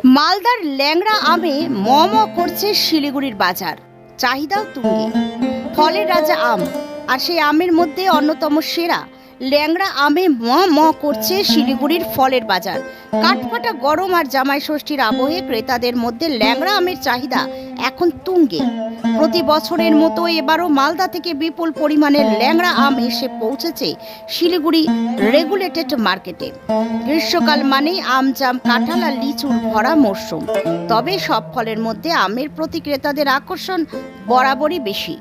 মালদার ল্যাংড়া আমে ম ম করছে শিলিগুড়ির বাজার, চাহিদাও তুঙ্গে। ফলের রাজা আম, আর সেই আমের মধ্যে অন্যতম সেরা ল্যাংড়া আমে ম ম করছে শিলিগুড়ির ফলের বাজার। কাঠফাটা গরম আর জামাই ষষ্ঠীর আবহে ক্রেতাদের মধ্যে ল্যাংড়া আমের চাহিদা এখন তুঙ্গে। প্রতি বছরের মতো এবারও মালদা থেকে বিপুল পরিমাণের ল্যাংড়া আম এসে পৌঁছেছে শিলিগুড়ি রেগুলেটেড মার্কেটে। গ্রীষ্মকাল মানেই আম, জাম, কাঁঠাল আর লিচুর ভরা মরশুম। তবে সব ফলের মধ্যে আমের প্রতি ক্রেতাদের আকর্ষণ বরাবরই বেশি।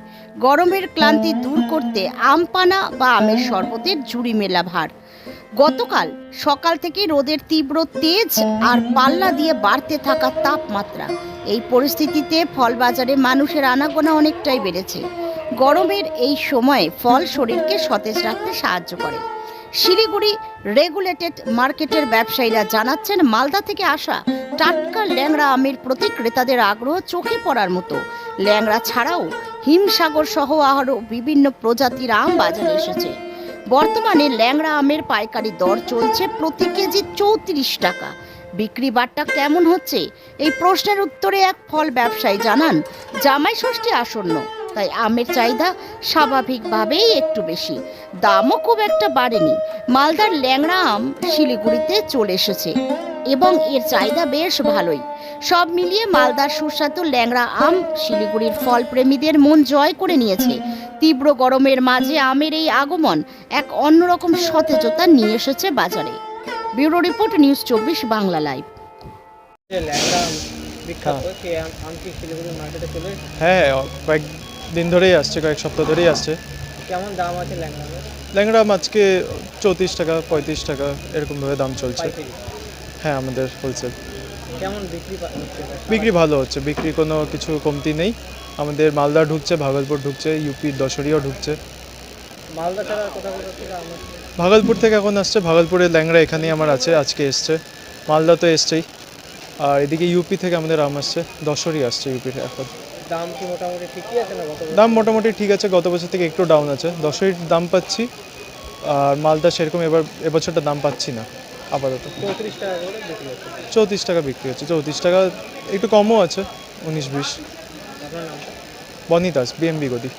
গরমের ক্লান্তি দূর করতে আম পানা বা আমের শরবতের জুড়ি মেলা ভার। গতকাল সকাল থেকে রোদের তীব্র তেজ আর পাল্লা দিয়ে বাড়তে থাকা তাপমাত্রা, এই পরিস্থিতিতে ফল বাজারে মানুষের আনাগোনা অনেকটাই বেড়েছে। গরমের এই সময়ে ফল শরীরকে সতেজ রাখতে সাহায্য করে। শিলিগুড়ি রেগুলেটেড মার্কেটের ব্যবসায়ীরা জানাচ্ছেন, মালদা থেকে আসা টাটকা ল্যাংড়া আমের প্রতি ক্রেতাদের আগ্রহ চোখে পড়ার মতো। ল্যাংড়া ছাড়াও হিমসাগর সহ আরও বিভিন্ন প্রজাতির আম বাজারে এসেছে। বর্তমানে ল্যাংড়া আমের পাইকারি দর চলছে প্রতি কেজি 34 টাকা। বিক্রি বাট্টা কেমন হচ্ছে, এই প্রশ্নের উত্তরে এক ফল ব্যবসায়ী জানান, জামাই ষষ্ঠী আসন্ন, তাই আমের চাহিদা স্বাভাবিকভাবেই একটু বেশি। দামও খুব একটা বাড়েনি। মালদার ল্যাংড়া আম শিলিগুড়িতে চলে এসেছে এবং এর চাহিদা বেশ ভালোই। সব মিলিয়ে মালদার সুস্বাদু ল্যাংড়া আম শিলিগুড়ির ফল প্রেমীদের মন জয় করে নিয়েছে। তীব্র গরমের মাঝে আমের এই আগমন এক অন্যরকম সতেজতা নিয়ে এসেছে বাজারে। Bureau report, news 24 Bangla live. হ্যাঁ, কয়েকদিন ধরেই আসছে, কয়েক সপ্তাহ ধরেই আসছে। কেমন দাম আছে ল্যাংড়া আমের? ল্যাংড়া আম আজকে 34 টাকা 35 টাকা এরকমভাবে দাম চলছে। পাইকারি? হ্যাঁ, আমাদের হোলসেল। কেমন বিক্রি হচ্ছে? বিক্রি ভালো হচ্ছে, বিক্রি কোনো কিছু কমতি নেই। আমাদের মালদা ঢুকছে, ভাগলপুর ঢুকছে, ইউপির দশরিয়াও ঢুকছে। মালদা ছাড়া কোথাও থেকে আম আসছে? ভাগলপুর থেকে এখন আসছে, ভাগলপুরের ল্যাংড়া এখানেই আমার আছে, আজকে এসছে। মালদা তো এসছেই, আর এদিকে ইউপি থেকে আমাদের আম আসছে, দশরি আসছে ইউপির। এখন দাম কি মোটামুটি ঠিকই আছে না? দাম মোটামুটি ঠিক আছে, গত বছর থেকে একটু ডাউন আছে। দশরির দাম পাচ্ছি, আর মালদা সেরকম এবছরটা দাম পাচ্ছি না আপাতত। 34 টাকা করে বিক্রি হচ্ছে। 34 টাকা বিক্রি হচ্ছে, 34 টাকা একটু কমও আছে, 19-20। আপনার নাম? বনি দাস, বিএমবি গদি।